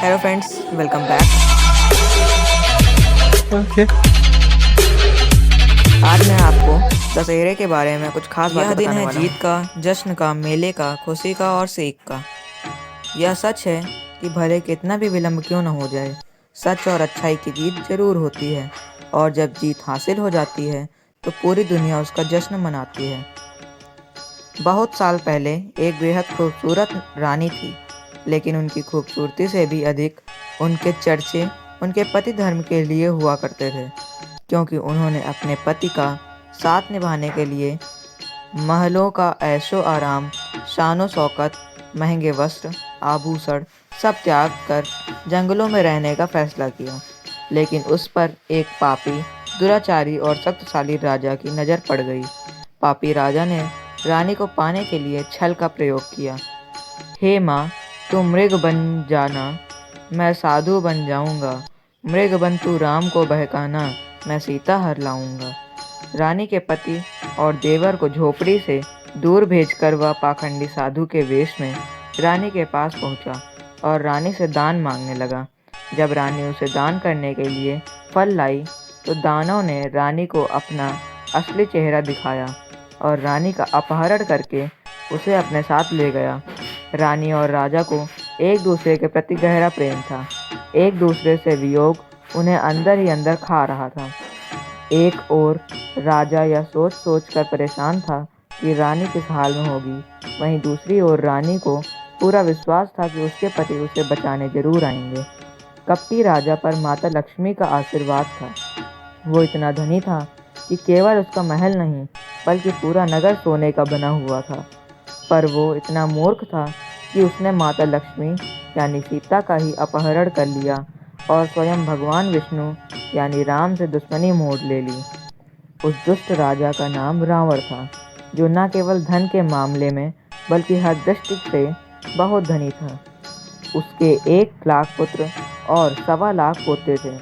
Hello friends, welcome back. Okay. आज मैं आपको दशहरे के बारे में कुछ खास बातें दिन बताने है वाला हूँ। जीत का, जश्न का, मेले का, खुशी का और सीख का। यह सच है कि भले कितना भी विलंब क्यों न हो जाए, सच और अच्छाई की जीत जरूर होती है। और जब जीत हासिल हो जाती है तो पूरी दुनिया उसका जश्न मनाती है। बहुत साल पहले एक बेहद खूबसूरत रानी थी, लेकिन उनकी खूबसूरती से भी अधिक उनके चर्चे उनके पति धर्म के लिए हुआ करते थे, क्योंकि उन्होंने अपने पति का साथ निभाने के लिए महलों का ऐशो आराम, शानो शौकत, महंगे वस्त्र, आभूषण सब त्याग कर जंगलों में रहने का फैसला किया। लेकिन उस पर एक पापी, दुराचारी और शक्तिशाली राजा की नज़र पड़ गई। पापी राजा ने रानी को पाने के लिए छल का प्रयोग किया। हे माँ, तुम मृग बन जाना, मैं साधु बन जाऊंगा। मृग बन तू राम को बहकाना, मैं सीता हर लाऊंगा। रानी के पति और देवर को झोपड़ी से दूर भेजकर वह पाखंडी साधु के वेश में रानी के पास पहुंचा और रानी से दान मांगने लगा। जब रानी उसे दान करने के लिए फल लाई तो दानव ने रानी को अपना असली चेहरा दिखाया और रानी का अपहरण करके उसे अपने साथ ले गया। रानी और राजा को एक दूसरे के प्रति गहरा प्रेम था। एक दूसरे से वियोग उन्हें अंदर ही अंदर खा रहा था। एक ओर राजा यह सोच सोच कर परेशान था कि रानी किस हाल में होगी, वहीं दूसरी ओर रानी को पूरा विश्वास था कि उसके पति उसे बचाने जरूर आएंगे। कपटी राजा पर माता लक्ष्मी का आशीर्वाद था। वो इतना धनी था कि केवल उसका महल नहीं बल्कि पूरा नगर सोने का बना हुआ था। पर वो इतना मूर्ख था कि उसने माता लक्ष्मी यानी सीता का ही अपहरण कर लिया और स्वयं भगवान विष्णु यानी राम से दुश्मनी मोड़ ले ली। उस दुष्ट राजा का नाम रावण था, जो न केवल धन के मामले में बल्कि हर दृष्टि से बहुत धनी था। उसके 1 लाख पुत्र और 1.25 लाख पोते थे।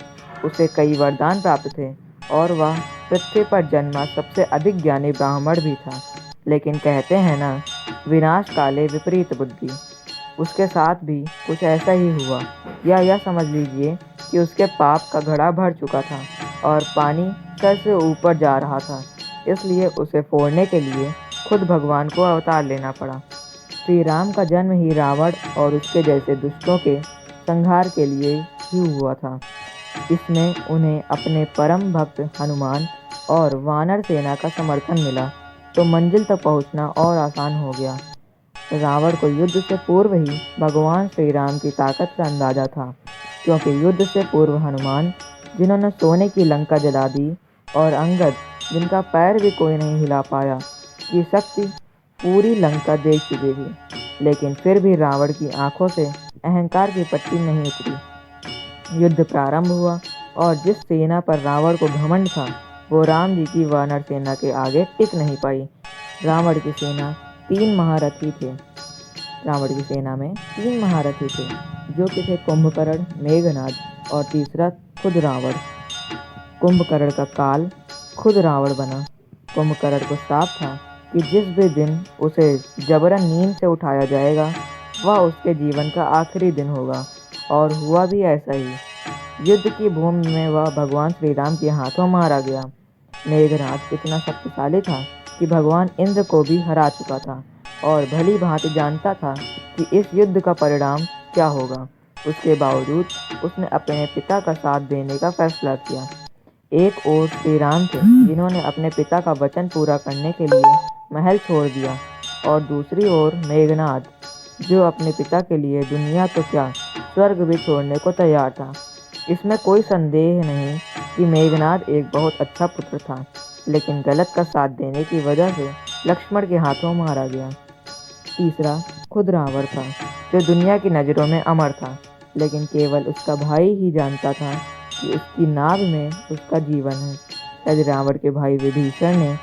उसे कई वरदान प्राप्त थे और वह पृथ्वी पर जन्मा सबसे अधिक ज्ञानी ब्राह्मण भी था। लेकिन कहते हैं ना, विनाश काले विपरीत बुद्धि। उसके साथ भी कुछ ऐसा ही हुआ, या यह समझ लीजिए कि उसके पाप का घड़ा भर चुका था और पानी सर से ऊपर जा रहा था। इसलिए उसे फोड़ने के लिए खुद भगवान को अवतार लेना पड़ा। श्री राम का जन्म ही रावण और उसके जैसे दुष्टों के संहार के लिए ही हुआ था। इसमें उन्हें अपने परम भक्त हनुमान और वानर सेना का समर्थन मिला तो मंजिल तक पहुंचना और आसान हो गया। रावण को युद्ध से पूर्व ही भगवान श्री राम की ताकत का अंदाजा था, क्योंकि युद्ध से पूर्व हनुमान, जिन्होंने सोने की लंका जला दी, और अंगद, जिनका पैर भी कोई नहीं हिला पाया, की शक्ति पूरी लंका देख चुकी थी। लेकिन फिर भी रावण की आंखों से अहंकार की पट्टी नहीं उतरी। युद्ध प्रारंभ हुआ और जिस सेना पर रावण को घमंड था, वो राम जी की वानर सेना के आगे टिक नहीं पाई। रावण की सेना 3 महारथी थे। रावण की सेना में 3 महारथी थे, जो कि थे कुंभकर्ण, मेघनाद और तीसरा खुद रावण। कुंभकर्ण का काल खुद रावण बना। कुंभकर्ण को श्राप था कि जिस भी दिन उसे जबरन नींद से उठाया जाएगा, वह उसके जीवन का आखिरी दिन होगा। और हुआ भी ऐसा ही। युद्ध की भूमि में वह भगवान श्री राम के हाथों मारा गया। मेघनाद इतना शक्तिशाली था कि भगवान इंद्र को भी हरा चुका था और भली भांति जानता था कि इस युद्ध का परिणाम क्या होगा। उसके बावजूद उसने अपने पिता का साथ देने का फैसला किया। एक ओर श्री राम थे, जिन्होंने अपने पिता का वचन पूरा करने के लिए महल छोड़ दिया, और दूसरी ओर मेघनाद, जो अपने पिता के लिए दुनिया तो क्या, स्वर्ग भी छोड़ने को तैयार था। इसमें कोई संदेह नहीं कि मेघनाद एक बहुत अच्छा पुत्र था, लेकिन गलत का साथ देने की वजह से लक्ष्मण के हाथों मारा गया। तीसरा खुद रावण था, जो दुनिया की नज़रों में अमर था, लेकिन केवल उसका भाई ही जानता था कि उसकी नाव में उसका जीवन है। यदि रावण के भाई विभीषण ने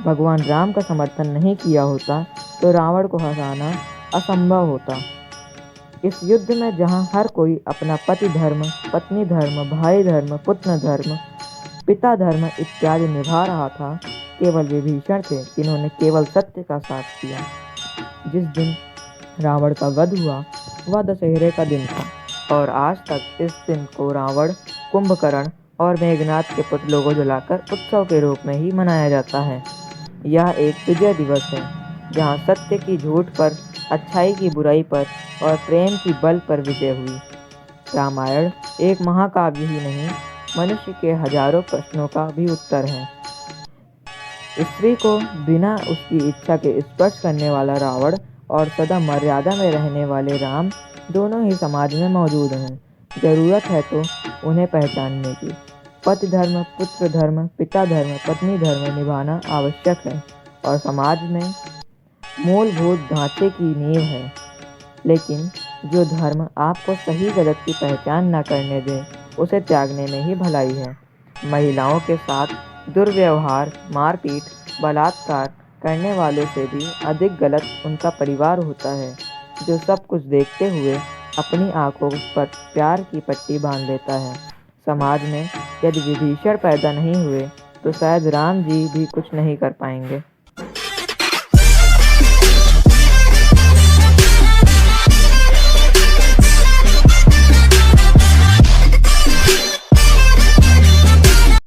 भगवान राम का समर्थन नहीं किया होता तो रावण को हराना असंभव होता। इस युद्ध में जहां हर कोई अपना पति धर्म, पत्नी धर्म, भाई धर्म, पुत्र धर्म, पिता धर्म इत्यादि निभा रहा था, केवल विभीषण थे जिन्होंने केवल सत्य का साथ दिया। जिस दिन रावण का वध हुआ, वह दशहरे का दिन था। और आज तक इस दिन को रावण, कुंभकर्ण और मेघनाथ के पुतलों को जलाकर उत्सव के रूप में ही मनाया जाता है। यह एक विजय दिवस है जहाँ सत्य की झूठ पर, अच्छाई की बुराई पर और प्रेम की बल पर विजय हुई। रामायण एक महाकाव्य ही नहीं, मनुष्य के हजारों प्रश्नों का भी उत्तर है। स्त्री को बिना उसकी इच्छा के स्पर्श करने वाला रावण और सदा मर्यादा में रहने वाले राम दोनों ही समाज में मौजूद हैं। जरूरत है तो उन्हें पहचानने की। पति धर्म, पुत्र धर्म, पिता धर्म, पत्नी धर्म निभाना आवश्यक है और समाज में मूलभूत ढांचे की नींव है। लेकिन जो धर्म आपको सही गलत की पहचान न करने दे, उसे त्यागने में ही भलाई है। महिलाओं के साथ दुर्व्यवहार, मारपीट, बलात्कार करने वालों से भी अधिक गलत उनका परिवार होता है, जो सब कुछ देखते हुए अपनी आंखों पर प्यार की पट्टी बांध लेता है। समाज में यदि विभीषण पैदा नहीं हुए, तो शायद राम जी भी कुछ नहीं कर पाएंगे।